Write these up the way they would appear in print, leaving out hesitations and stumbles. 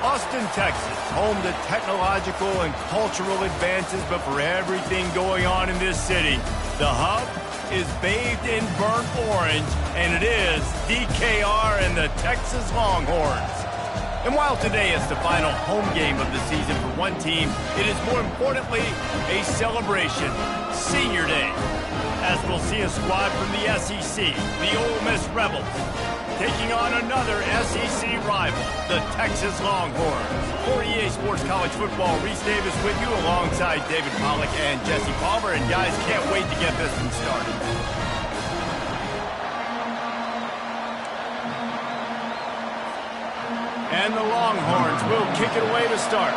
Austin, Texas, home to technological and cultural advances, but for everything going on in this city, the hub is bathed in burnt orange, and it is DKR and the Texas Longhorns. And while today is the final home game of the season for one team, it is more importantly a celebration, Senior Day, as we'll see a squad from the SEC, the Ole Miss Rebels, taking on another SEC rival, the Texas Longhorns. For EA Sports College Football, Reese Davis with you alongside David Pollack and Jesse Palmer. And guys, can't wait to get this one started. And the Longhorns will kick it away to start.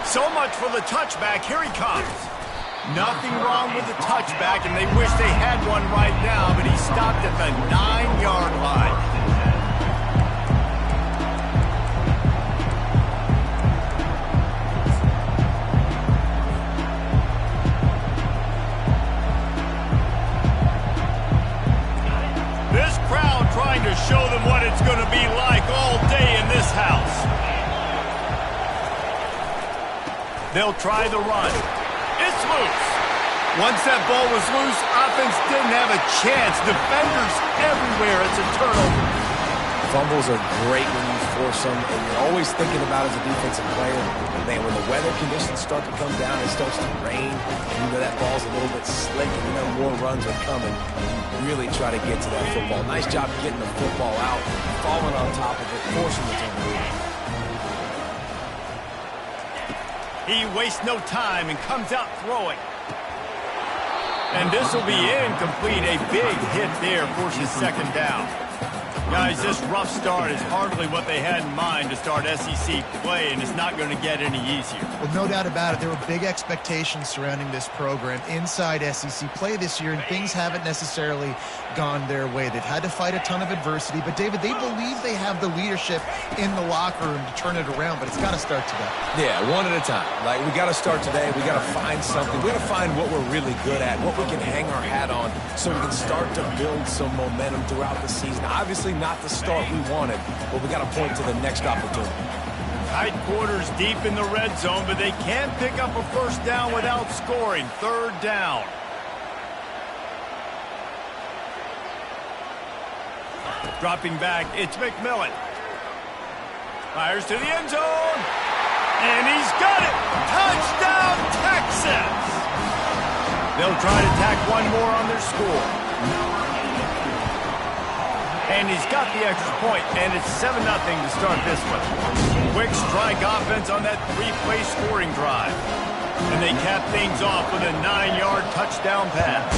So much for the touchback. Here he comes. Nothing wrong with the touchback, and they wish they had one right now, but he stopped at the 9-yard line. This crowd trying to show them what it's going to be like all day in this house. They'll try the run. It's loose. Once that ball was loose, offense didn't have a chance. Defenders everywhere. It's a turnover. Fumbles are great when you force them, and you're always thinking about as a defensive player, man, when the weather conditions start to come down, it starts to rain, and you know that ball's a little bit slick, and you know more runs are coming. You really try to get to that football. Nice job getting the football out, falling on top of it, forcing the turnover. He wastes no time and comes out throwing. And this will be incomplete. A big hit there forces second down. Guys, this rough start is hardly what they had in mind to start SEC play, and it's not going to get any easier. Well, no doubt about it. There were big expectations surrounding this program inside SEC play this year, and things haven't necessarily gone their way. They've had to fight a ton of adversity, but David, they believe they have the leadership in the locker room to turn it around, but it's got to start today. Yeah, one at a time. Like, we got to start today. We got to find something. We got to find what we're really good at, what we can hang our hat on, so we can start to build some momentum throughout the season. Obviously not the start we wanted, but we got to point to the next opportunity. Tight quarters deep in the red zone, but they can't pick up a first down without scoring. Third down. Dropping back, it's McMillan. Fires to the end zone. And he's got it. Touchdown, Texas. They'll try to tack one more on their score. And he's got the extra point, and it's 7-0 to start this one. Quick strike offense on that 3-play scoring drive. And they cap things off with a 9-yard touchdown pass.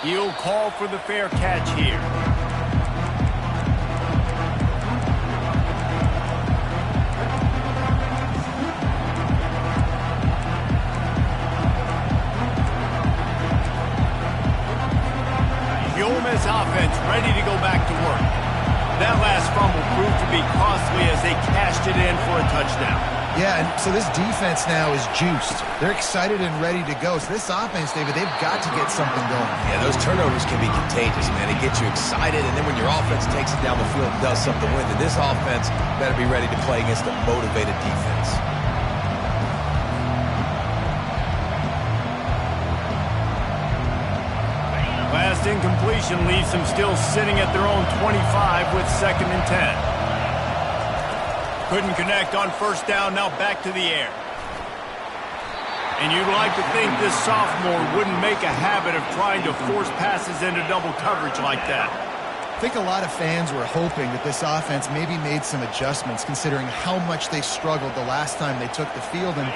He'll call for the fair catch here. The Ole Miss offense ready to go back to work. That last fumble proved to be costly as they cashed it in for a touchdown. Yeah, and so this defense now is juiced. They're excited and ready to go. So this offense, David, they've got to get something going. Yeah, those turnovers can be contagious, man. They get you excited, and then when your offense takes it down the field and does something with it, this offense better be ready to play against a motivated defense. Last incompletion leaves them still sitting at their own 25 with 2nd and 10. Couldn't connect on first down, now back to the air. And you'd like to think this sophomore wouldn't make a habit of trying to force passes into double coverage like that. I think a lot of fans were hoping that this offense maybe made some adjustments considering how much they struggled the last time they took the field. And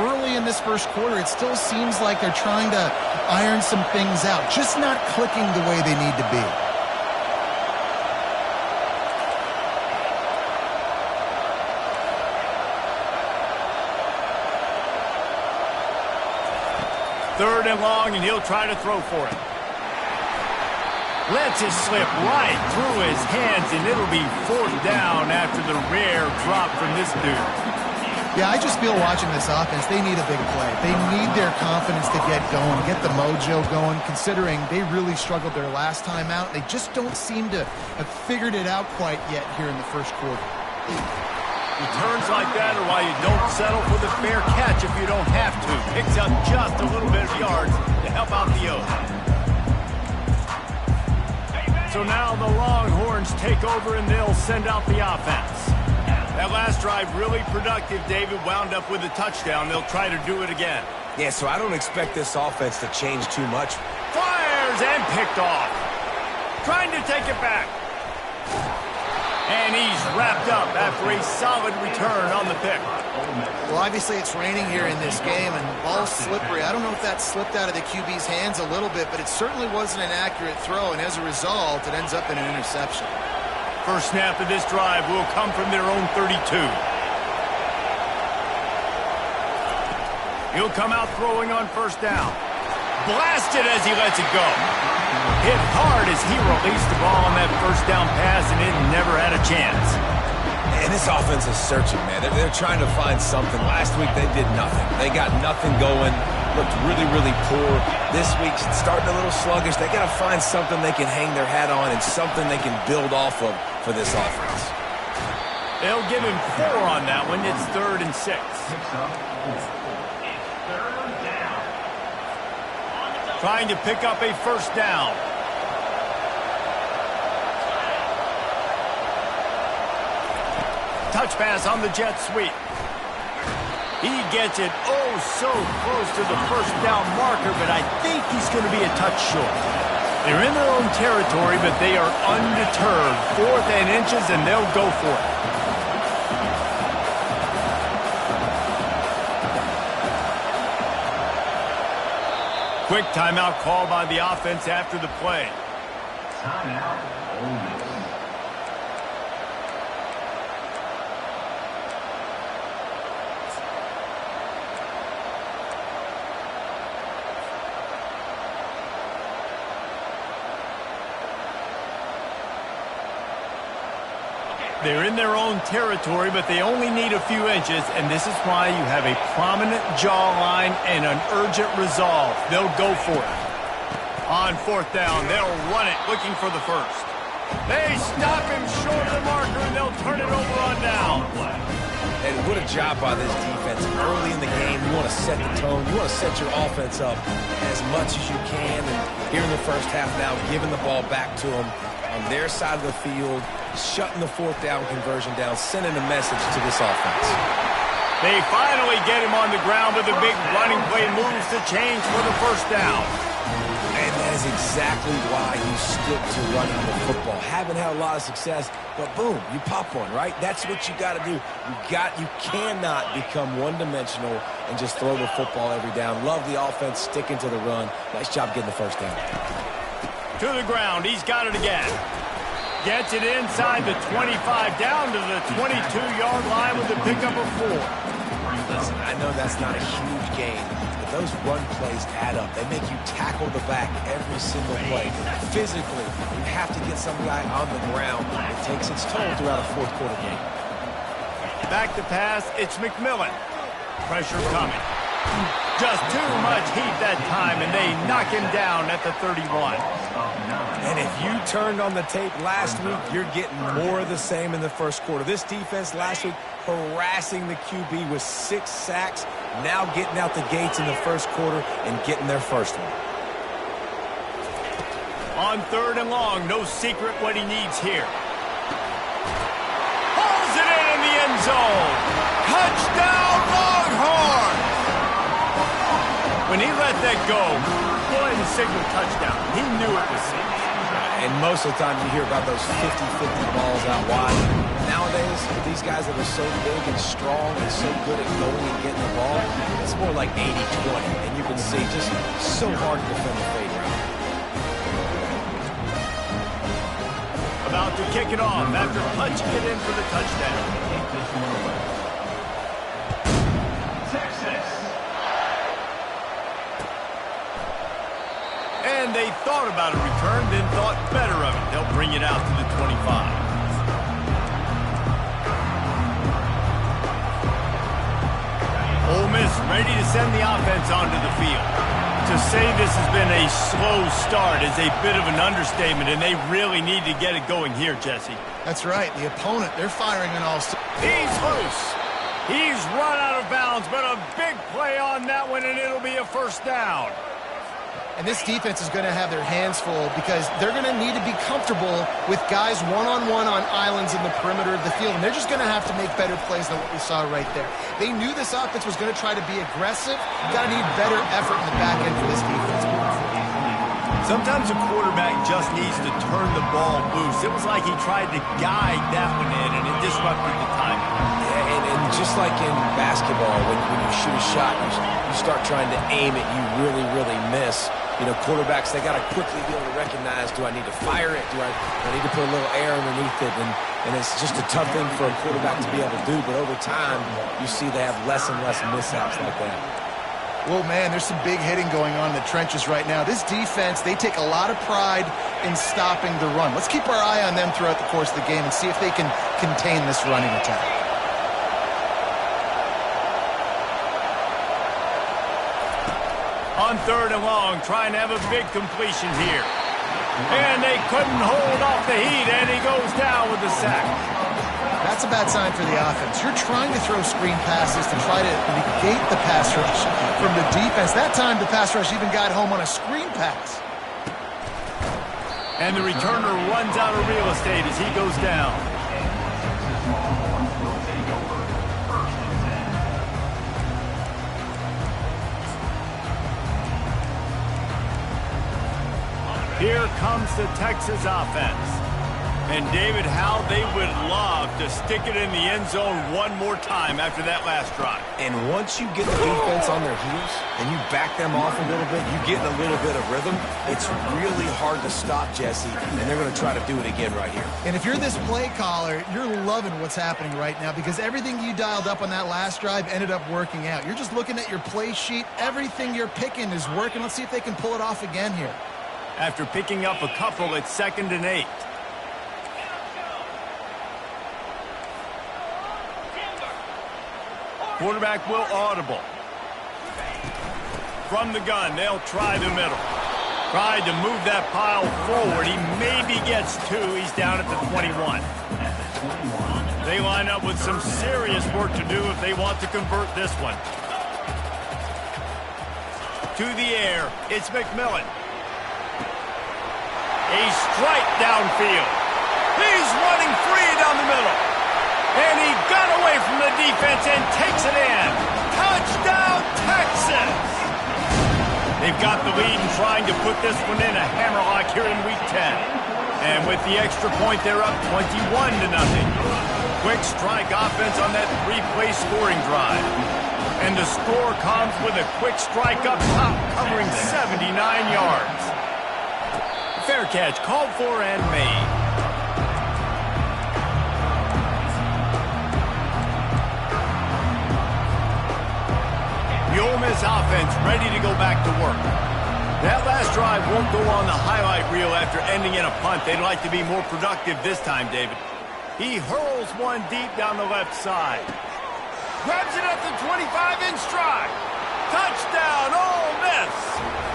early in this first quarter, it still seems like they're trying to iron some things out, just not clicking the way they need to be. Third and long, and he'll try to throw for it. Lets it slip right through his hands, and it'll be 4th down after the rare drop from this dude. Yeah, I just feel watching this offense, they need a big play. They need their confidence to get going, get the mojo going, considering they really struggled their last time out. They just don't seem to have figured it out quite yet here in the first quarter. Returns like that are why you don't settle for the fair catch if you don't have to. Picks up just a little bit of yards to help out the O's. So now the Longhorns take over and they'll send out the offense. That last drive really productive. David wound up with a touchdown. They'll try to do it again. Yeah, so I don't expect this offense to change too much. Fires and picked off. Trying to take it back. And he's wrapped up after a solid return on the pick. Well, obviously it's raining here in this game, and the ball's slippery. I don't know if that slipped out of the QB's hands a little bit, but it certainly wasn't an accurate throw, and as a result, it ends up in an interception. First snap of this drive will come from their own 32. He'll come out throwing on first down. Blasted as he lets it go. Hit hard as he released the ball on that first down pass, and it never had a chance. And this offense is searching, man. They're trying to find something. Last week, they did nothing. They got nothing going. Looked really, really poor. This week's starting a little sluggish. They got to find something they can hang their hat on and something they can build off of for this offense. They'll give him 4 on that one. It's 3rd and 6. Trying to pick up a first down. Touch pass on the jet sweep. He gets it so close to the first down marker, but I think he's going to be a touch short. They're in their own territory, but they are undeterred. 4th and inches, and they'll go for it. Quick timeout call by the offense after the play. Timeout. They're in their own territory, but they only need a few inches, and this is why you have a prominent jawline and an urgent resolve. They'll go for it. On 4th down, they'll run it, looking for the first. They stop him short of the marker, and they'll turn it over on down. And what a job by this defense. Early in the game, you want to set the tone. You want to set your offense up as much as you can. And here in the first half now, giving the ball back to them on their side of the field, shutting the 4th down conversion down, sending a message to this offense. They finally get him on the ground with a big running play, moves the chains for the first down. And that is exactly why you stick to running the football. Haven't had a lot of success, but boom, you pop one, right? That's what you got to do. You cannot become one-dimensional and just throw the football every down. Love the offense sticking to the run. Nice job getting the first down. To the ground, he's got it again. Gets it inside the 25, down to the 22-yard line with a pickup of 4. Listen, I know that's not a huge gain, but those run plays add up. They make you tackle the back every single play. Physically, you have to get some guy on the ground. It takes its toll throughout a 4th quarter game. Back to pass, it's McMillan. Pressure coming. Just too much heat that time, and they knock him down at the 31. And if you turned on the tape last week, you're getting more of the same in the first quarter. This defense last week harassing the QB with 6 sacks, now getting out the gates in the first quarter and getting their first one. On 3rd and long, no secret what he needs here. Pulls it in the end zone. Touchdown, Longhorns! When he let that go ahead and signal touchdown. He knew it was safe. And most of the time you hear about those 50-50 balls out wide. Nowadays, these guys that are so big and strong and so good at going and getting the ball, it's more like 80-20. And you can see just so hard to defend the fade route. About to kick it off after punching it in for the touchdown. And they thought about a return, then thought better of it. They'll bring it out to the 25. Ole Miss ready to send the offense onto the field. To say this has been a slow start is a bit of an understatement, and they really need to get it going here, Jesse. That's right. The opponent, they're firing on all cylinders. He's loose. He's run out of bounds, but a big play on that one, and it'll be a first down. And this defense is going to have their hands full because they're going to need to be comfortable with guys one-on-one on islands in the perimeter of the field. And they're just going to have to make better plays than what we saw right there. They knew this offense was going to try to be aggressive. Got to need better effort in the back end for this defense. Sometimes a quarterback just needs to turn the ball loose. It was like he tried to guide that one in, and it disrupted the timing. Yeah, and just like in basketball, when you shoot a shot, you start trying to aim it, you really miss. You know, quarterbacks, they got to quickly be able to recognize, do I need to fire it? Do I need to put a little air underneath it? And it's just a tough thing for a quarterback to be able to do. But over time, you see they have less and less mishaps like that. Well, man, there's some big hitting going on in the trenches right now. This defense, they take a lot of pride in stopping the run. Let's keep our eye on them throughout the course of the game and see if they can contain this running attack. On 3rd and long, trying to have a big completion here. And they couldn't hold off the heat, and he goes down with the sack. That's a bad sign for the offense. You're trying to throw screen passes to try to negate the pass rush from the defense. That time, the pass rush even got home on a screen pass. And the returner runs out of real estate as he goes down. Here comes the Texas offense. And David, how they would love to stick it in the end zone one more time after that last drive. And once you get the defense on their heels and you back them off a little bit, you get a little bit of rhythm, it's really hard to stop, Jesse, and they're going to try to do it again right here. And if you're this play caller, you're loving what's happening right now because everything you dialed up on that last drive ended up working out. You're just looking at your play sheet. Everything you're picking is working. Let's see if they can pull it off again here. After picking up a couple, it's 2nd and 8. Quarterback will audible. From the gun, they'll try the middle. Tried to move that pile forward. He maybe gets 2. He's down at the 21. They line up with some serious work to do if they want to convert this one. To the air, it's McMillan. A strike downfield. He's running free down the middle. And he got away from the defense and takes it in. Touchdown, Texas! They've got the lead and trying to put this one in a hammerlock here in Week 10. And with the extra point, they're up 21-0. Quick strike offense on that 3-play scoring drive. And the score comes with a quick strike up top, covering 79 yards. Fair catch called for and made. The Ole Miss offense ready to go back to work. That last drive won't go on the highlight reel after ending in a punt. They'd like to be more productive this time, David. He hurls one deep down the left side. Grabs it at the 25 in stride. Touchdown, Ole Miss!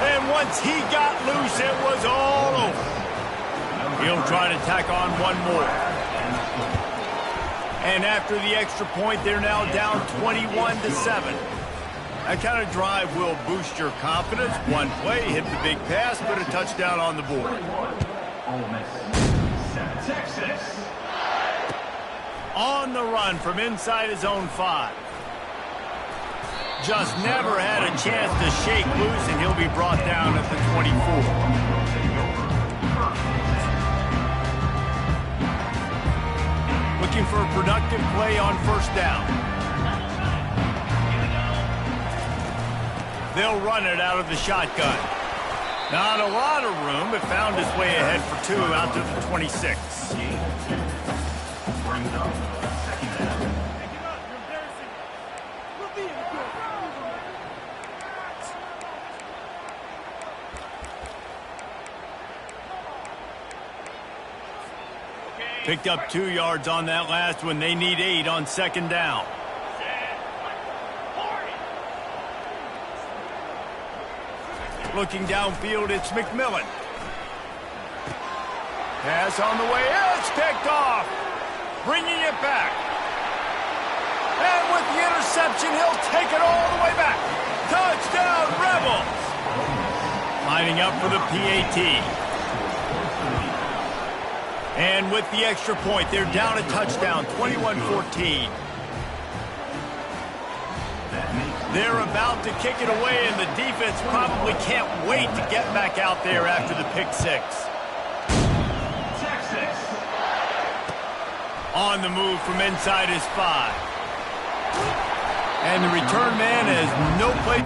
And once he got loose, it was all over. He'll try to tack on one more. And after the extra point, they're now down 21-7. That kind of drive will boost your confidence. One play, hit the big pass, put a touchdown on the board. Texas. On the run from inside his own 5. Just never had a chance to shake loose, and he'll be brought down at the 24. Looking for a productive play on 1st down. They'll run it out of the shotgun. Not a lot of room, but found his way ahead for 2 out to the 26. Picked up 2 yards on that last one. They need 8 on 2nd down. Looking downfield, it's McMillan. Pass on the way, it's picked off. Bringing it back. And with the interception, he'll take it all the way back. Touchdown, Rebels! Lining up for the PAT. And with the extra point, they're down a touchdown, 21-14. They're about to kick it away, and the defense probably can't wait to get back out there after the pick six. Texas. On the move from inside his 5. And the return man has no place.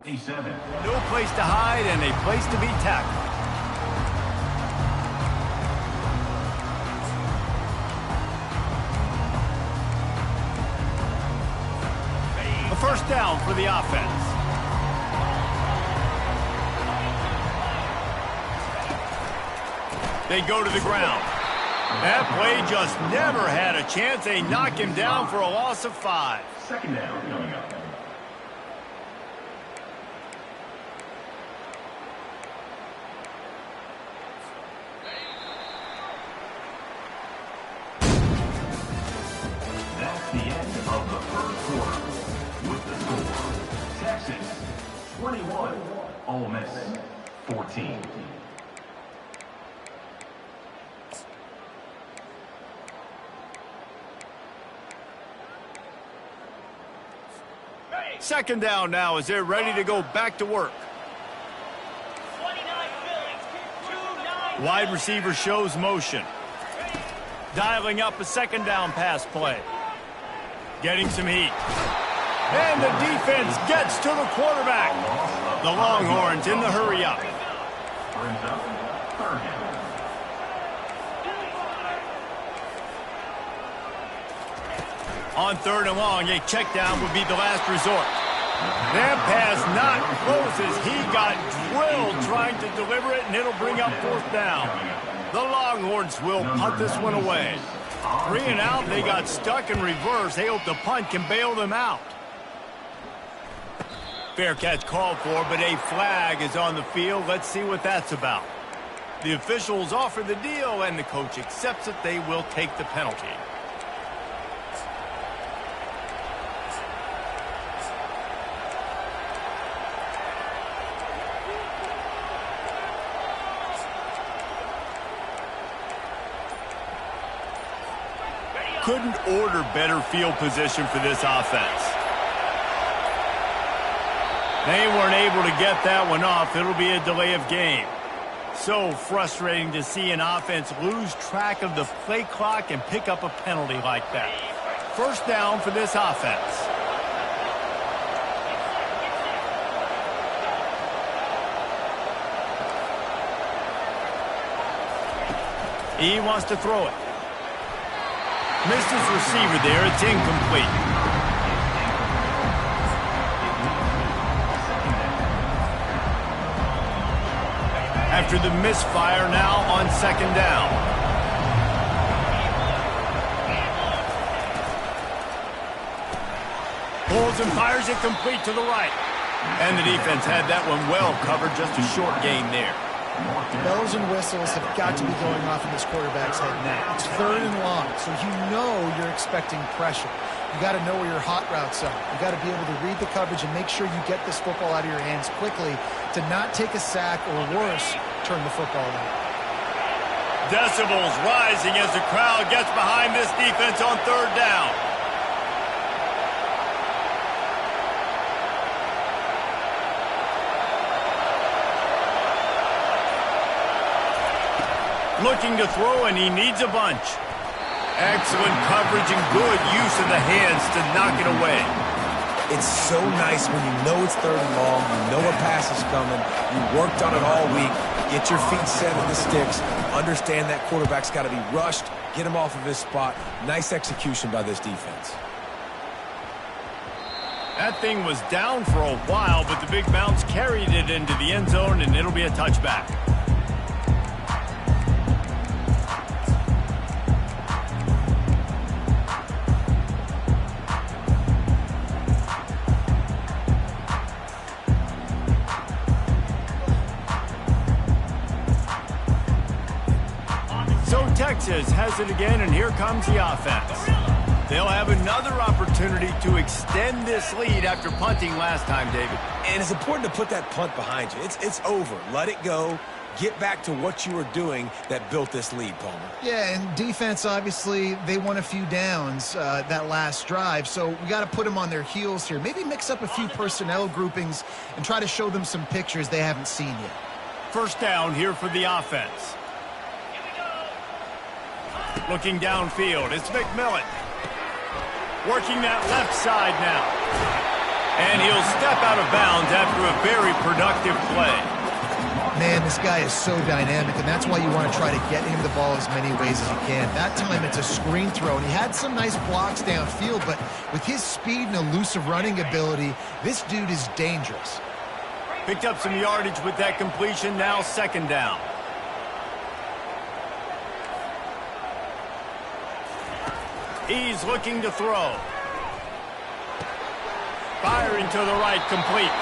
A7. No place to hide and a place to be tackled. A first down for the offense. They go to the ground. That play just never had a chance. They knock him down for a loss of 5. Second down coming up. That's the end of the first quarter. With the score, Texas 21, Ole Miss 14. Second down now as they're ready to go back to work. Wide receiver shows motion. Dialing up a second down pass play. Getting some heat. And the defense gets to the quarterback. The Longhorns in the hurry up. Brings up third down. On third and long, a check down would be the last resort. That pass not close as he got drilled trying to deliver it, and it'll bring up fourth down. The Longhorns will punt this one away. 3 and out, they got stuck in reverse. They hope the punt can bail them out. Fair catch called for, but a flag is on the field. Let's see what that's about. The officials offer the deal, and the coach accepts it. They will take the penalty. Couldn't order better field position for this offense. They weren't able to get that one off. It'll be a delay of game. So frustrating to see an offense lose track of the play clock and pick up a penalty like that. First down for this offense. He wants to throw it. Missed his receiver there. It's incomplete. After the misfire, now on second down. Pulls and fires it complete to the right. And the defense had that one well covered. Just a short gain there. Bells and whistles have got to be going off in this quarterback's head now. It's third and long, so you know you're expecting pressure. You got to know where your hot routes are. You got to be able to read the coverage and make sure you get this football out of your hands quickly to not take a sack or worse, turn the football out. Decibels rising as the crowd gets behind this defense on third down. Looking to throw, and he needs a bunch. Excellent coverage and good use of the hands to knock it away. It's so nice when you know it's 3rd and long, you know a pass is coming, you worked on it all week, get your feet set in the sticks, understand that quarterback's got to be rushed, get him off of his spot. Nice execution by this defense. That thing was down for a while, but the big bounce carried it into the end zone, and it'll be a touchback. So Texas has it again, and here comes the offense. They'll have another opportunity to extend this lead after punting last time, David. And it's important to put that punt behind you. It's over. Let it go. Get back to what you were doing that built this lead, Palmer. Yeah, and defense, obviously, they won a few downs that last drive, so we got to put them on their heels here. Maybe mix up a few personnel groupings and try to show them some pictures they haven't seen yet. First down here for the offense. Looking downfield, it's McMillan. Working that left side now. And he'll step out of bounds after a very productive play. Man, this guy is so dynamic, and that's why you want to try to get him the ball as many ways as you can. That time it's a screen throw, and he had some nice blocks downfield, but with his speed and elusive running ability, this dude is dangerous. Picked up some yardage with that completion, now 2nd down. He's looking to throw. Firing to the right, complete.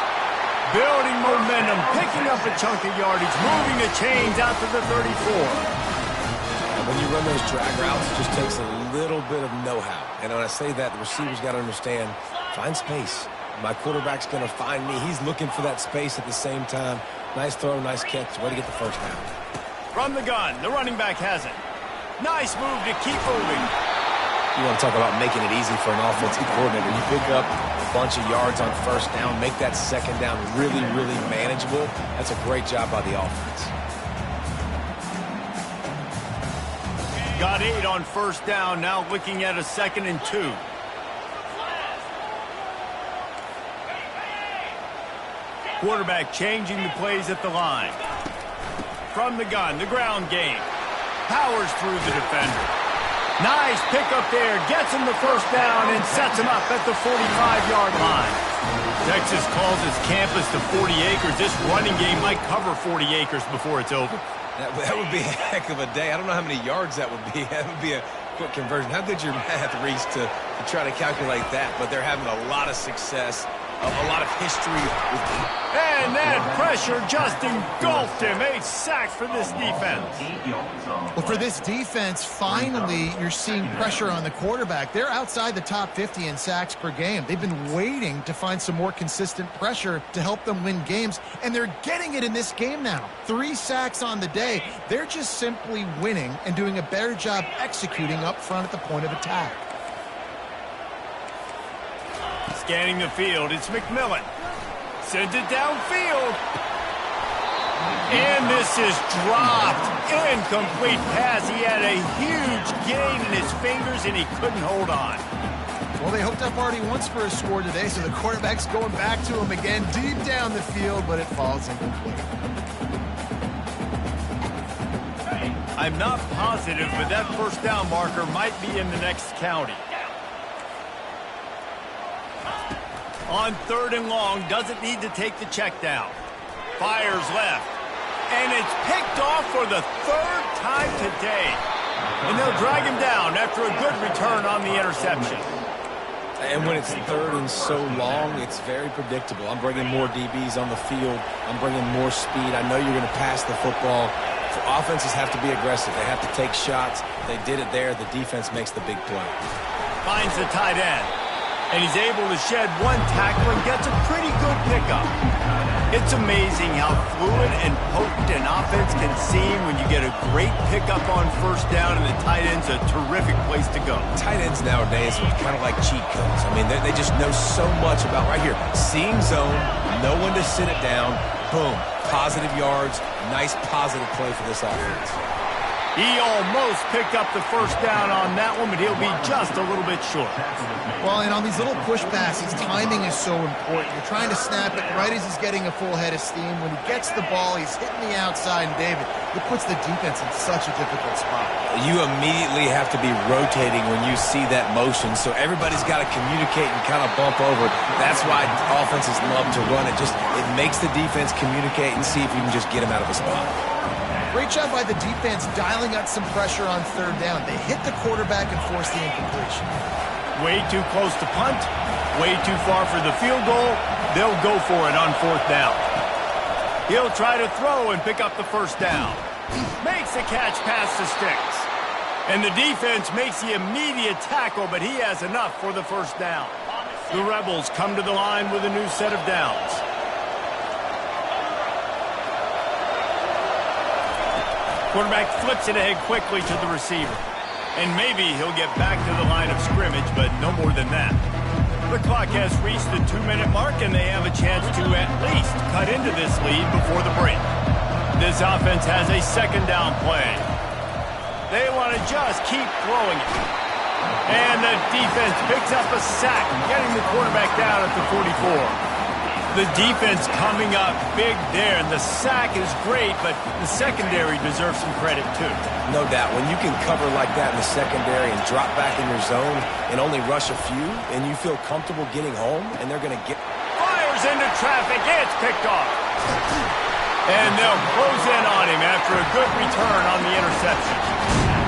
Building momentum, picking up a chunk of yardage, moving the chains out to the 34. And when you run those drag routes, it just takes a little bit of know-how. And when I say that, the receiver's got to understand, find space. My quarterback's going to find me. He's looking for that space at the same time. Nice throw, nice catch. Way to get the first down. From the gun, the running back has it. Nice move to keep moving. You want to talk about making it easy for an offensive coordinator. You pick up a bunch of yards on 1st down, make that 2nd down really, really manageable. That's a great job by the offense. Got 8 on 1st down, now looking at a 2nd and 2. Quarterback changing the plays at the line. From the gun, the ground game. Powers through the defender. Nice pickup there, gets him the 1st down and sets him up at the 45-yard line. Texas calls his campus to 40 acres. This running game might cover 40 acres before it's over. That would be a heck of a day. I don't know how many yards that would be. That would be a quick conversion. How good's your math, Reese, to try to calculate that? But they're having a lot of success, a lot of history. And that pressure just engulfed him. 8 sacks for this defense. Well, for this defense, finally, you're seeing pressure on the quarterback. They're outside the top 50 in sacks per game. They've been waiting to find some more consistent pressure to help them win games, and they're getting it in this game now. 3 sacks on the day. They're just simply winning and doing a better job executing up front at the point of attack. Scanning the field, it's McMillan. Sends it downfield. And this is dropped. Incomplete pass. He had a huge gain in his fingers, and he couldn't hold on. Well, they hooked up already once for a score today, so the quarterback's going back to him again deep down the field, but it falls incomplete. I'm not positive, but that 1st down marker might be in the next county. On 3rd and long, doesn't need to take the check down. Fires left. And it's picked off for the 3rd time today. And they'll drag him down after a good return on the interception. And when it's 3rd and so long, it's very predictable. I'm bringing more DBs on the field. I'm bringing more speed. I know you're going to pass the football. Offenses have to be aggressive. They have to take shots. They did it there. The defense makes the big play. Finds the tight end. And he's able to shed 1 tackle and gets a pretty good pickup. It's amazing how fluid and potent an offense can seem when you get a great pickup on 1st down, and the tight end's a terrific place to go. Tight ends nowadays are kind of like cheat codes. I mean, they just know so much about right here. Seeing zone, know when to sit it down, boom, positive yards, nice positive play for this offense. He almost picked up the first down on that one, but he'll be just a little bit short. Well, and on these little push passes, timing is so important. You're trying to snap it right as he's getting a full head of steam. When he gets the ball, he's hitting the outside, and David, it puts the defense in such a difficult spot. You immediately have to be rotating when you see that motion, so everybody's got to communicate and kind of bump over. That's why offenses love to run it. It makes the defense communicate and see if you can just get him out of a spot. Great job by the defense dialing up some pressure on third down. They hit the quarterback and forced the incompletion. Way too close to punt, way too far for the field goal. They'll go for it on fourth down. He'll try to throw and pick up the first down. Makes the catch past the sticks. And the defense makes the immediate tackle, but he has enough for the first down. The Rebels come to the line with a new set of downs. Quarterback flips it ahead quickly to the receiver. And maybe he'll get back to the line of scrimmage, but no more than that. The clock has reached the 2-minute mark, and they have a chance to at least cut into this lead before the break. This offense has a second down play. They want to just keep throwing it. And the defense picks up a sack, getting the quarterback down at the 44. The defense coming up big there, and the sack is great, but the secondary deserves some credit too. No doubt. When you can cover like that in the secondary and drop back in your zone and only rush a few, and you feel comfortable getting home, and they're going to get... Fires into traffic. It's picked off. And they'll close in on him after a good return on the interception.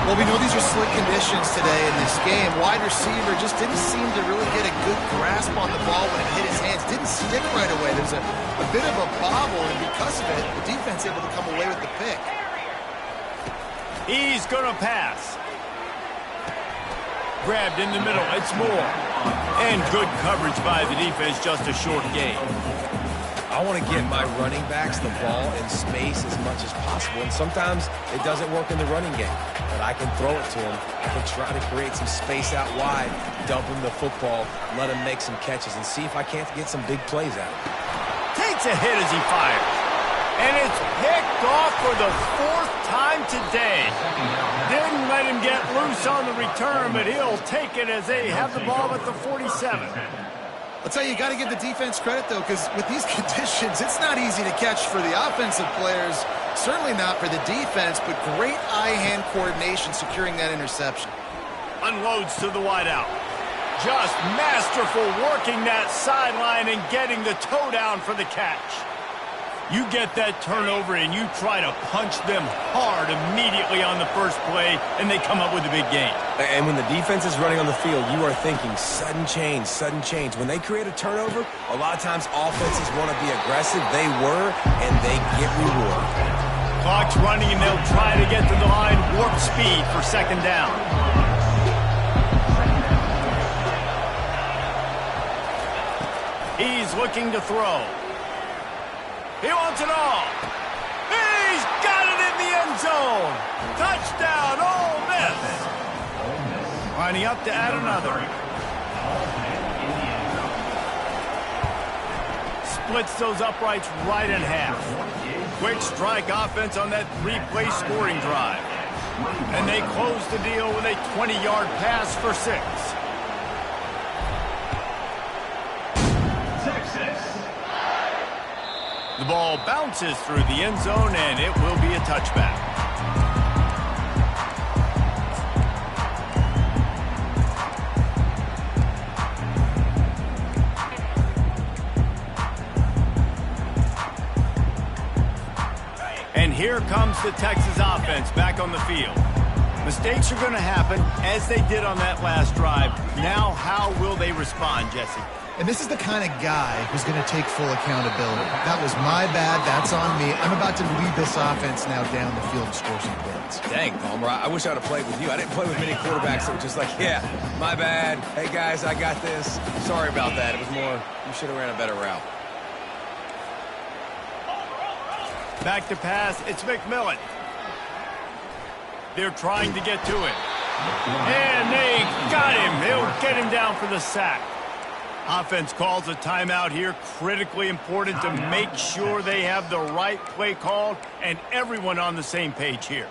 Well, we know these are slick conditions today in this game. Wide receiver just didn't seem to really get a good grasp on the ball when it hit his hands. Didn't stick right away. There's a bit of a bobble, and because of it, the defense able to come away with the pick. He's going to pass. Grabbed in the middle. It's Moore. And good coverage by the defense, just a short gain. I want to get my running backs the ball in space as much as possible, and sometimes it doesn't work in the running game, but I can throw it to him. I can try to create some space out wide, dump him the football, let him make some catches, and see if I can't get some big plays out of him. Takes a hit as he fires, and it's picked off for the fourth time today. Didn't let him get loose on the return, but he'll take it as they have the ball at the 47. I'll tell you, you got to give the defense credit, though, because with these conditions, it's not easy to catch for the offensive players, certainly not for the defense, but great eye-hand coordination securing that interception. Unloads to the wideout. Just masterful working that sideline and getting the toe down for the catch. You get that turnover and you try to punch them hard immediately on the first play, and they come up with a big gain. And when the defense is running on the field, you are thinking sudden change, sudden change. When they create a turnover, a lot of times offenses want to be aggressive. They were, and they get rewarded. Clock's running, and they'll try to get to the line, warp speed for second down. He's looking to throw. He wants it all. He's got it in the end zone. Touchdown, Ole Miss. Lining up to add another. Splits those uprights right in half. Quick strike offense on that 3-play scoring drive. And they close the deal with a 20-yard pass for 6. The ball bounces through the end zone, and it will be a touchback. And here comes the Texas offense back on the field. Mistakes are going to happen, as they did on that last drive. Now, how will they respond, Jesse? And this is the kind of guy who's going to take full accountability. That was my bad. That's on me. I'm about to lead this offense now down the field and score some points. Dang, Palmer, I wish I would have played with you. I didn't play with many quarterbacks that were just like, yeah, my bad. Hey, guys, I got this. Sorry about that. It was more, you should have ran a better route. Back to pass. It's McMillan. They're trying to get to him. And they got him. He'll get him down for the sack. Offense calls a timeout here. Critically important to make sure they have the right play called and everyone on the same page here.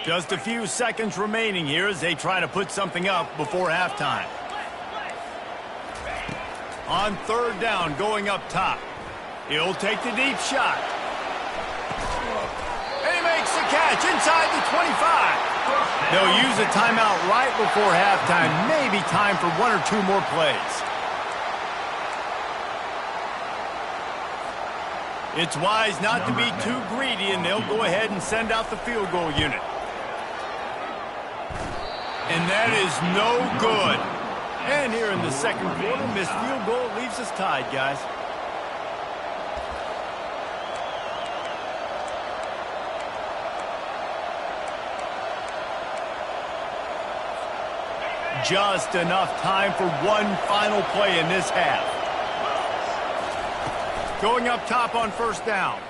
Just a few seconds remaining here as they try to put something up before halftime. On third down, going up top. He'll take the deep shot. And he makes the catch inside the 25. They'll use a timeout right before halftime. Maybe time for one or two more plays. It's wise not to be too greedy, and they'll go ahead and send out the field goal unit. And that is no good. And here in the second quarter, missed field goal leaves us tied, guys. Just enough time for one final play in this half. Going up top on first down.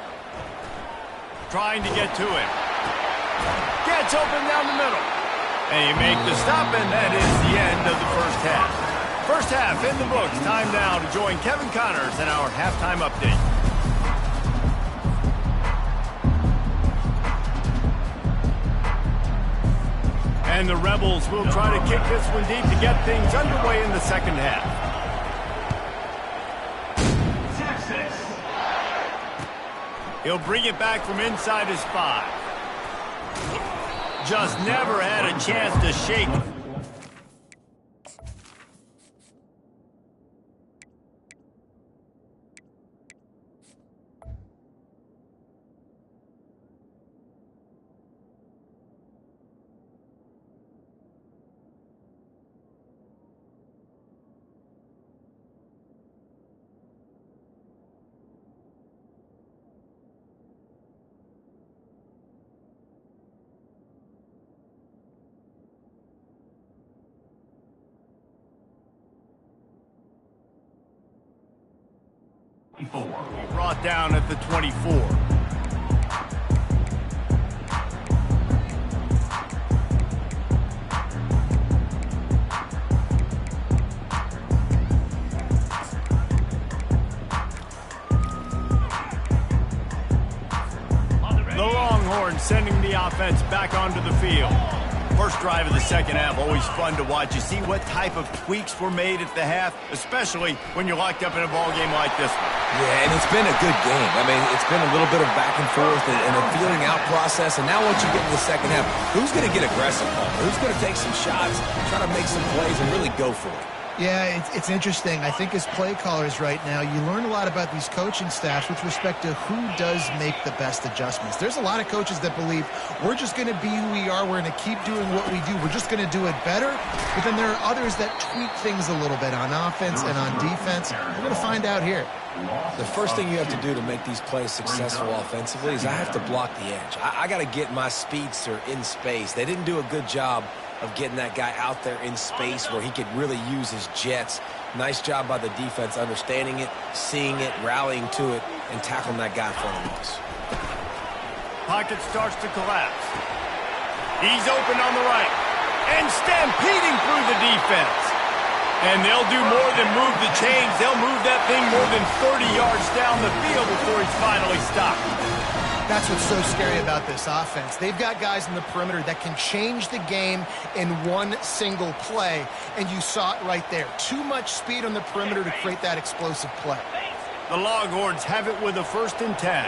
Trying to get to him. Gets open down the middle. And you make the stop, and that is the end of the first half. First half in the books. Time now to join Kevin Connors in our halftime update. And the Rebels will try to kick this one deep to get things underway in the second half. He'll bring it back from inside his 5. Just never had a chance to shake it. Brought down at the 24. The Longhorns sending the offense back onto the field. First drive of the second half, always fun to watch. You see what type of tweaks were made at the half, especially when you're locked up in a ball game like this one. Yeah, and it's been a good game. I mean, it's been a little bit of back and forth and a feeling out process. And now once you get in the second half, who's going to get aggressive, Paul? Who's going to take some shots, try to make some plays, and really go for it? Yeah, it's interesting. I think as play callers right now, you learn a lot about these coaching staffs with respect to who does make the best adjustments. There's a lot of coaches that believe we're just going to be who we are. We're going to keep doing what we do. We're just going to do it better. But then there are others that tweak things a little bit on offense and on defense. We're going to find out here. The first thing you have to do to make these plays successful offensively is I have to block the edge. I got to get my speedster in space. They didn't do a good job of getting that guy out there in space where he could really use his jets. Nice job by the defense understanding it, seeing it, rallying to it, and tackling that guy in front of us. Pocket starts to collapse. He's open on the right and stampeding through the defense. And they'll do more than move the chains. They'll move that thing more than 30 yards down the field before he's finally stopped. That's what's so scary about this offense. They've got guys in the perimeter that can change the game in one single play, and you saw it right there. Too much speed on the perimeter to create that explosive play. The Longhorns have it with a 1st and 10.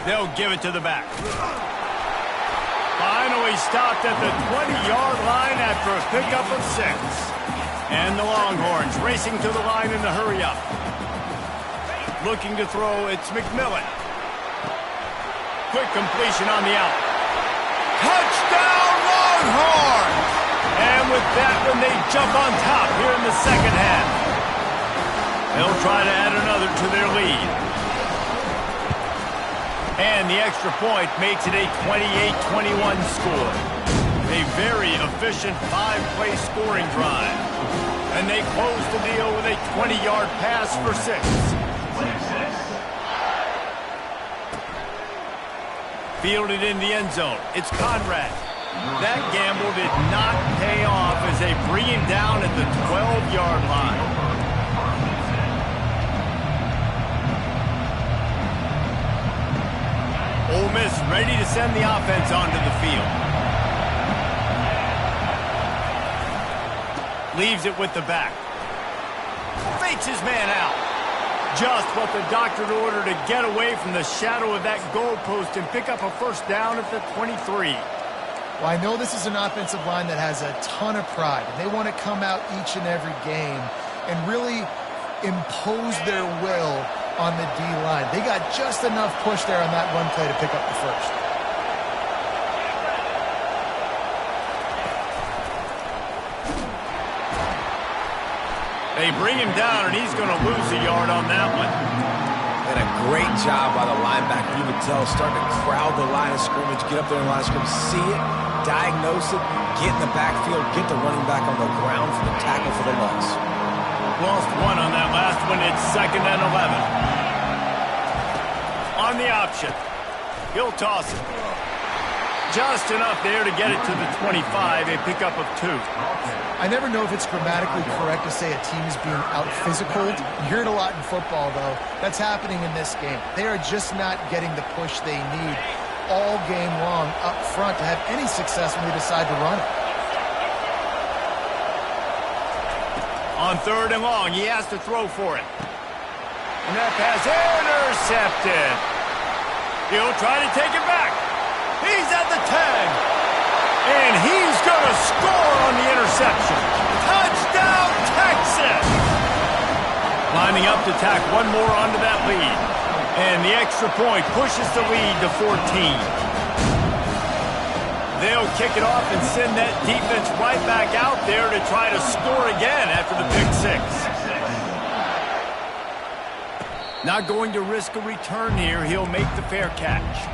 They'll give it to the back. Finally stopped at the 20-yard line after a pickup of 6. And the Longhorns racing to the line in the hurry-up. Looking to throw, it's McMillan. Quick completion on the out. Touchdown, Longhorns! And with that one, they jump on top here in the second half. They'll try to add another to their lead. And the extra point makes it a 28-21 score. A very efficient 5-play scoring drive. And they close the deal with a 20-yard pass for 6. Fielded in the end zone. It's Conrad. That gamble did not pay off as they bring him down at the 12-yard line. Miss ready to send the offense onto the field. Leaves it with the back. Fakes his man out. Just what the doctor ordered to get away from the shadow of that goalpost and pick up a first down at the 23. Well, I know this is an offensive line that has a ton of pride, and they want to come out each and every game and really impose their will on the D-line. They got just enough push there on that run play to pick up the first. They bring him down, and he's going to lose a yard on that one. And a great job by the linebacker. You can tell, starting to crowd the line of scrimmage, get up there in the line of scrimmage, see it, diagnose it, get in the backfield, get the running back on the ground for the tackle for the loss. Lost one on that last one. It's 2nd and 11. On the option. He'll toss it. Just enough there to get it to the 25, a pickup of 2. I never know if it's grammatically correct to say a team is being out-physical. You hear it a lot in football, though. That's happening in this game. They are just not getting the push they need all game long up front to have any success when they decide to run it. On 3rd and long, he has to throw for it. And that pass intercepted. He'll try to take it back. He's at the 10. And he's going to score on the interception. Touchdown, Texas! Lining up to tack one more onto that lead. And the extra point pushes the lead to 14. They'll kick it off and send that defense right back out there to try to score again after the pick 6. Not going to risk a return here. He'll make the fair catch.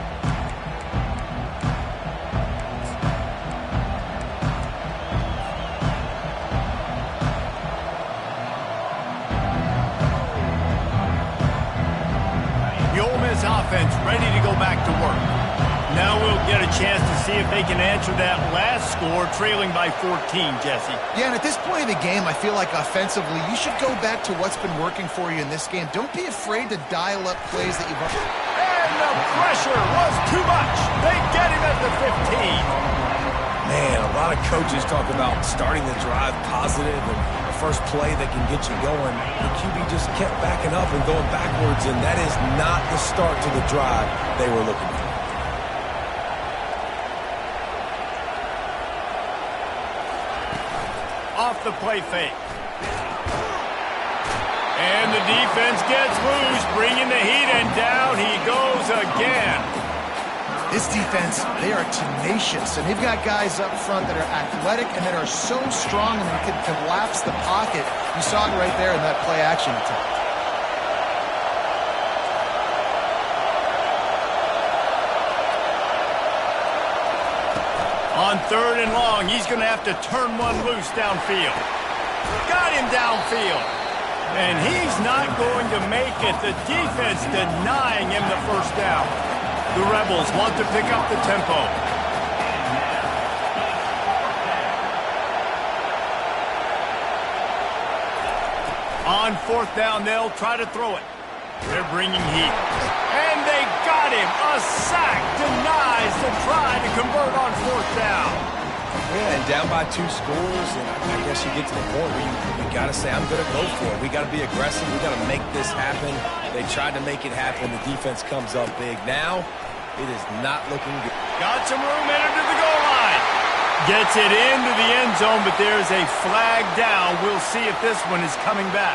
Offense ready to go back to work. Now we'll get a chance to see if they can answer that last score, trailing by 14, Jesse. Yeah, and at this point of the game, I feel like offensively, you should go back to what's been working for you in this game. Don't be afraid to dial up plays that you've... And the pressure was too much. They get him at the 15. Man, a lot of coaches talk about starting the drive positive and the first play that can get you going. The QB just kept backing up and going backwards, and that is not the start to the drive they were looking for. Off the play fake. And the defense gets loose, bringing the heat, and down he goes again. This defense, they are tenacious, and they've got guys up front that are athletic and that are so strong and they can collapse the pocket. You saw it right there in that play-action attempt. On 3rd and long, he's going to have to turn one loose downfield. Got him downfield. And he's not going to make it. The defense denying him the first down. The Rebels want to pick up the tempo. On 4th down, they'll try to throw it. They're bringing heat. And they got him. A sack denies the try to convert on 4th down. Yeah, and down by 2 scores, and I guess you get to the point where you got to say, I'm going to go for it. We got to be aggressive. We got to make this happen. They tried to make it happen. The defense comes up big. Now, it is not looking good. Got some room entered to the goal line. Gets it into the end zone, but there's a flag down. We'll see if this one is coming back.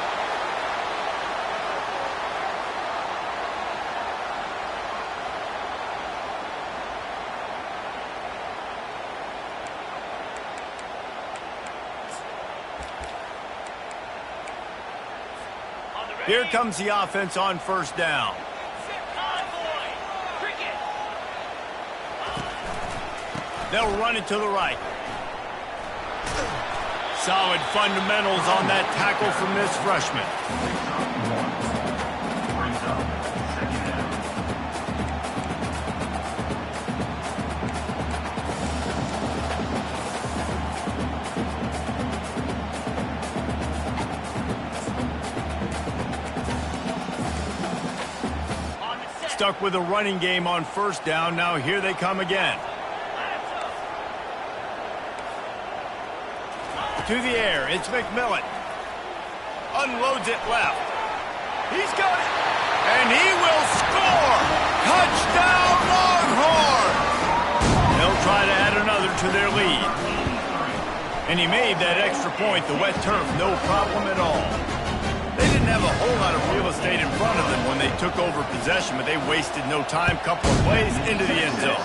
Here comes the offense on 1st down. They'll run it to the right. Solid fundamentals on that tackle from this freshman. Brings up 2nd down. stuck with a running game on first down. Now here they come again. To the air, it's McMillan. Unloads it left. He's got it. And he will score! Touchdown Longhorns! They'll try to add another to their lead. And he made that extra point, the wet turf, no problem at all. They didn't have a whole lot of real estate in front of them when they took over possession, but they wasted no time. Couple of plays into the end zone.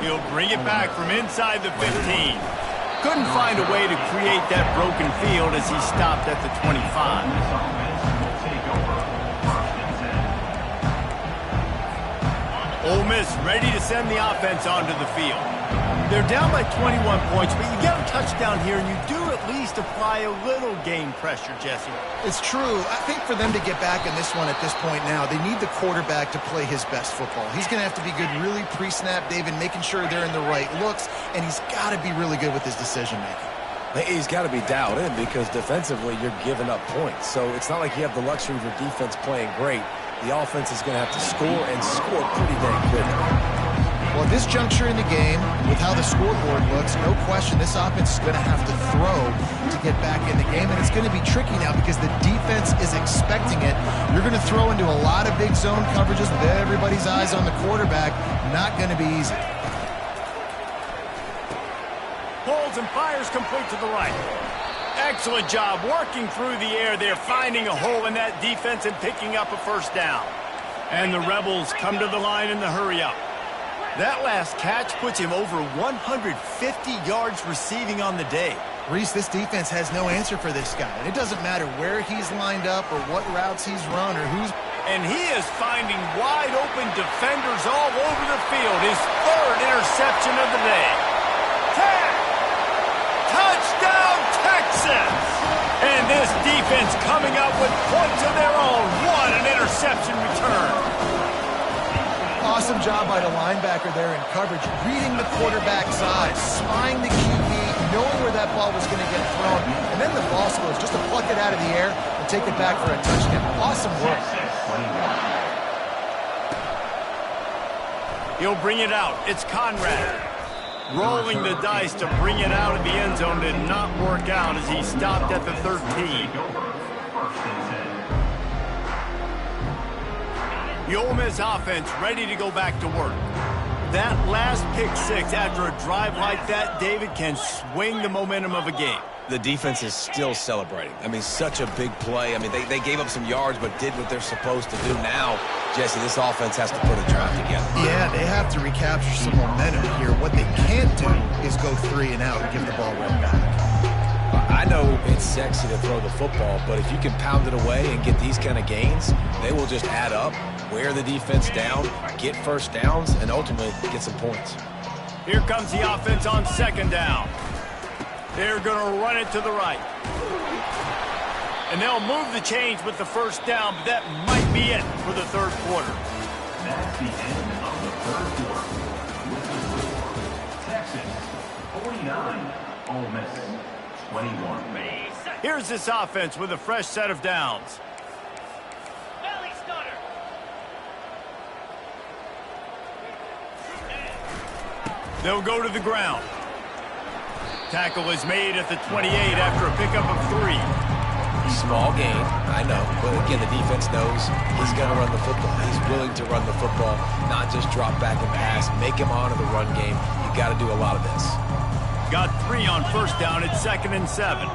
He'll bring it back from inside the 15. Couldn't find a way to create that broken field as he stopped at the 25. Ole Miss ready to send the offense onto the field. They're down by 21 points, but you get a touchdown here, and you do at least apply a little game pressure, Jesse. It's true. I think for them to get back in this one at this point now, they need the quarterback to play his best football. He's going to have to be good really pre-snap, David, making sure they're in the right looks, and he's got to be really good with his decision-making. He's got to be dialed in because defensively you're giving up points. So it's not like you have the luxury of your defense playing great. The offense is going to have to score and score pretty dang quickly. Well, at this juncture in the game, with how the scoreboard looks, no question this offense is going to have to throw to get back in the game, and it's going to be tricky now because the defense is expecting it. You're going to throw into a lot of big zone coverages with everybody's eyes on the quarterback. Not going to be easy. Pulls and fires complete to the right. Excellent job working through the air there, finding a hole in that defense and picking up a first down. And the Rebels come to the line in the hurry-up. That last catch puts him over 150 yards receiving on the day. Reese, this defense has no answer for this guy. And it doesn't matter where he's lined up or what routes he's run or who's... And he is finding wide-open defenders all over the field. His third interception of the day. Touchdown, Texas! And this defense coming up with points of their own. What an interception return. Awesome job by the linebacker there in coverage, reading the quarterback's eyes, spying the QB, knowing where that ball was going to get thrown, and then the ball goes just to pluck it out of the air and take it back for a touchdown. Awesome work. He'll bring it out. It's Conrad. Rolling the dice to bring it out of the end zone did not work out as he stopped at the 13. The Ole Miss offense ready to go back to work. That last pick six after a drive like that, David, can swing the momentum of a game. The defense is still celebrating. I mean, such a big play. I mean, they gave up some yards but did what they're supposed to do. Now, Jesse, this offense has to put a drive together. Yeah, they have to recapture some momentum here. What they can't do is go 3 and out and give the ball right back. I know it's sexy to throw the football, but if you can pound it away and get these kind of gains, they will just add up, wear the defense down, get first downs, and ultimately get some points. Here comes the offense on second down. They're going to run it to the right. And they'll move the chains with the first down, but that might be it for the third quarter. That's the end of the third quarter. With the score, Texas 49, Ole Miss 21. Here's this offense with a fresh set of downs. They'll go to the ground. Tackle is made at the 28 after a pickup of 3. Small gain, I know, but again, the defense knows he's going to run the football. He's willing to run the football, not just drop back and pass, make him honor the run game. You got to do a lot of this. Got 3 on first down at 2nd and 7.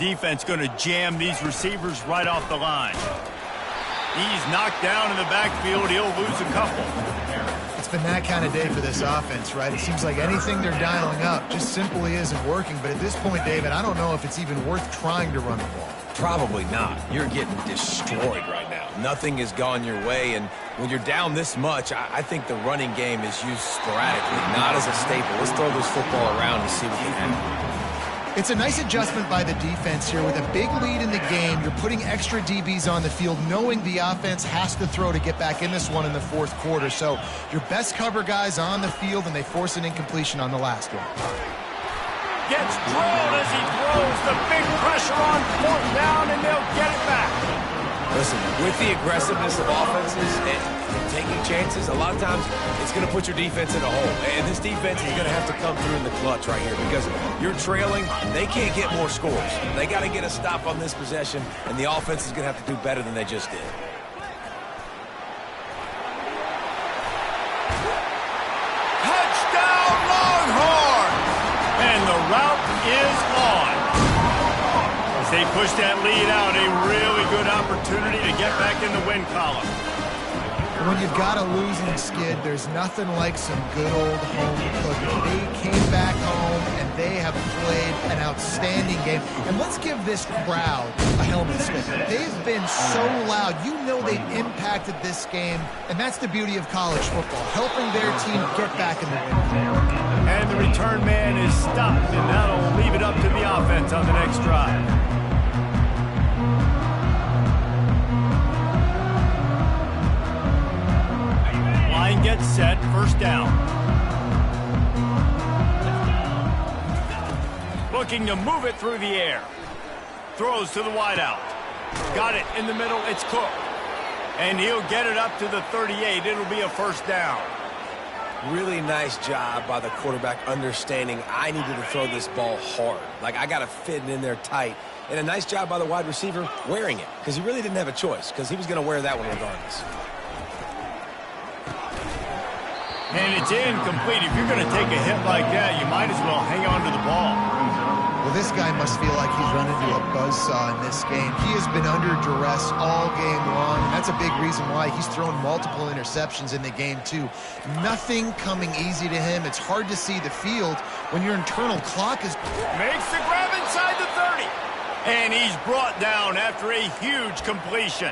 Defense going to jam these receivers right off the line. He's knocked down in the backfield. He'll lose a couple. It's been that kind of day for this offense, right? It seems like anything they're dialing up just simply isn't working. But at this point, David, I don't know if it's even worth trying to run the ball. Probably not. You're getting destroyed right now. Nothing has gone your way, and when you're down this much, I think the running game is used sporadically, not as a staple. Let's throw this football around and see what can happen. It's a nice adjustment by the defense here. With a big lead in the game, you're putting extra DBs on the field, knowing the offense has to throw to get back in this one in the fourth quarter. So your best cover guys on the field, and they force an incompletion on the last one. Gets drilled as he throws. The big pressure on 4th down, and they'll get it back. Listen, with the aggressiveness of offenses and taking chances, a lot of times it's going to put your defense in a hole. And this defense is going to have to come through in the clutch right here because you're trailing. They can't get more scores. They got to get a stop on this possession, and the offense is going to have to do better than they just did. Touchdown, Longhorns! And the route is on. As they push that lead out, a really good opportunity to get back in the win column. When you've got a losing skid, there's nothing like some good old home cooking. They came back home, and they have played an outstanding game. And let's give this crowd a helmet slip. They've been so loud. You know they've impacted this game, and that's the beauty of college football, helping their team get back in the win column. And the return man is stopped, and that'll leave it up to the offense on the next drive. Line gets set, first down. Looking to move it through the air. Throws to the wideout. Got it in the middle, it's Cook. And he'll get it up to the 38. It'll be a first down. Really nice job by the quarterback understanding I needed to throw this ball hard. Like, I got to fit it in there tight. And a nice job by the wide receiver wearing it because he really didn't have a choice because he was going to wear that one regardless. And it's incomplete. If you're going to take a hit like that, you might as well hang on to the ball. Well, this guy must feel like he's run into a buzzsaw in this game. He has been under duress all game long, and that's a big reason why he's thrown multiple interceptions in the game, too. Nothing coming easy to him. It's hard to see the field when your internal clock is... Makes the grab inside the 30. And he's brought down after a huge completion.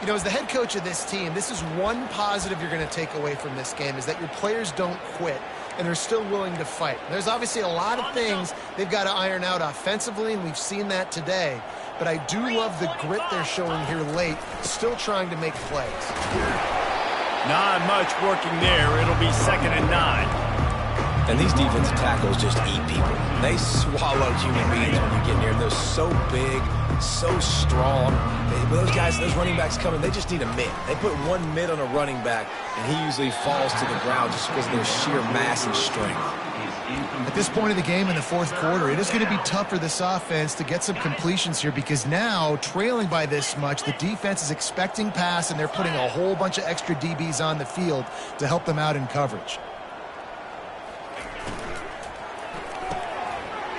You know, as the head coach of this team, this is one positive you're going to take away from this game, is that your players don't quit, and they're still willing to fight. There's obviously a lot of things they've got to iron out offensively, and we've seen that today. But I do love the grit they're showing here late, still trying to make plays. Not much working there. It'll be 2nd and 9. And these defensive tackles just eat people. They swallow human beings when you get near them. They're so big, so strong. Those guys, those running backs coming, they just need a mid. They put one mid on a running back, and he usually falls to the ground just because of their sheer mass and strength. At this point of the game in the fourth quarter, it is going to be tough for this offense to get some completions here because now, trailing by this much, the defense is expecting pass, and they're putting a whole bunch of extra DBs on the field to help them out in coverage.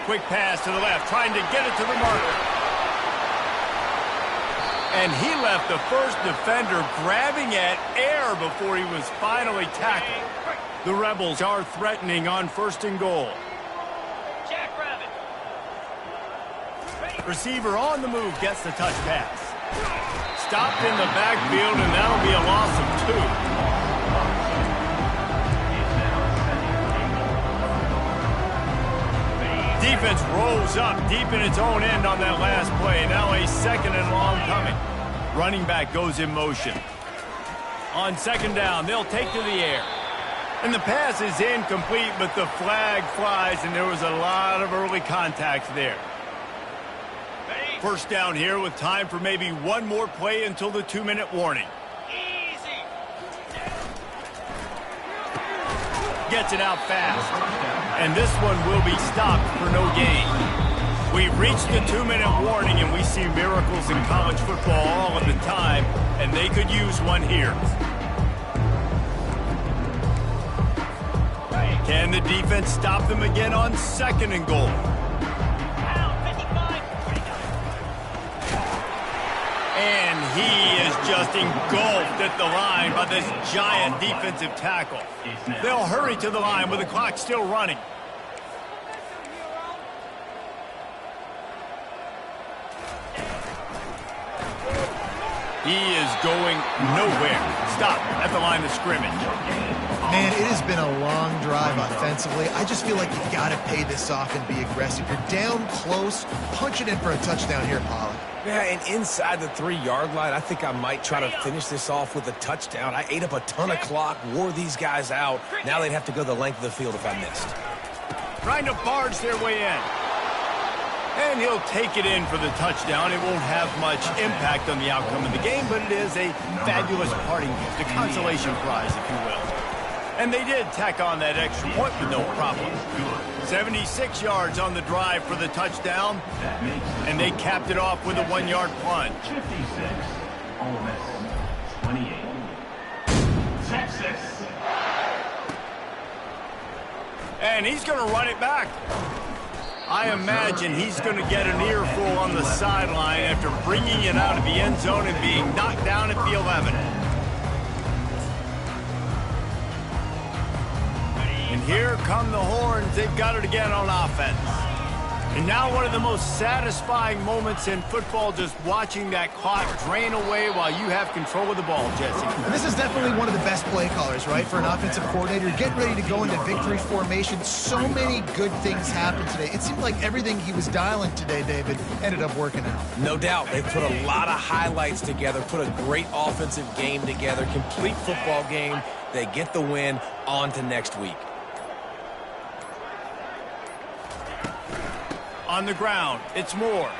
Quick pass to the left, trying to get it to the marker. And he left the first defender grabbing at air before he was finally tackled. The Rebels are threatening on 1st and goal. Receiver on the move gets the touch pass. Stopped in the backfield, and that'll be a loss of 2. Defense rolls up deep in its own end on that last play. Now a 2nd and long coming. Running back goes in motion. On 2nd down, they'll take to the air. And the pass is incomplete, but the flag flies, and there was a lot of early contact there. First down here with time for maybe one more play until the 2-minute warning. Gets it out fast. And this one will be stopped for no gain. We've reached the 2-minute warning, and we see miracles in college football all of the time, and they could use one here. Can the defense stop them again on 2nd and goal? And he is just engulfed at the line by this giant defensive tackle. They'll hurry to the line with the clock still running. He is going nowhere. Stop at the line of scrimmage. Man, it has been a long drive offensively. I just feel like you've got to pay this off and be aggressive. You're down close. Punch it in for a touchdown here, Pollard. Yeah, and inside the 3-yard line, I think I might try to finish this off with a touchdown. I ate up a ton of clock, wore these guys out. Now they'd have to go the length of the field if I missed. Trying to barge their way in. And he'll take it in for the touchdown. It won't have much impact on the outcome of the game, but it is a fabulous parting gift, a consolation prize, if you will. And they did tack on that extra point with no problem. 76 yards on the drive for the touchdown, and they capped it off with a 1-yard punt. 56, Ole Miss 28. Texas. And he's going to run it back. I imagine he's going to get an earful on the sideline after bringing it out of the end zone and being knocked down at the 11. And here come the horns. They've got it again on offense. And now one of the most satisfying moments in football, just watching that clock drain away while you have control of the ball, Jesse. And this is definitely one of the best play callers, right, for an offensive coordinator. Getting ready to go into victory formation. So many good things happened today. It seemed like everything he was dialing today, David, ended up working out. No doubt. They put a lot of highlights together, put a great offensive game together, complete football game. They get the win. On to next week. On the ground, it's Moore.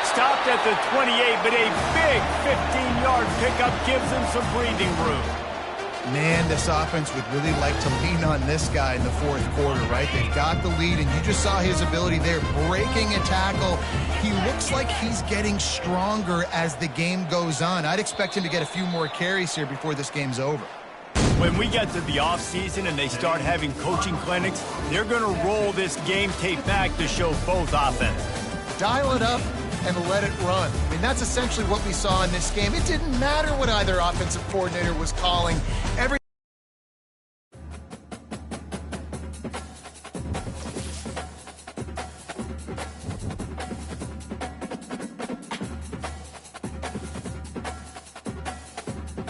Stopped at the 28, but a big 15-yard pickup gives him some breathing room. Man, this offense would really like to lean on this guy in the fourth quarter, right? They've got the lead, and you just saw his ability there, breaking a tackle. He looks like he's getting stronger as the game goes on. I'd expect him to get a few more carries here before this game's over. When we get to the offseason and they start having coaching clinics, they're going to roll this game tape back to show both offense. Dial it up and let it run. I mean, that's essentially what we saw in this game. It didn't matter what either offensive coordinator was calling.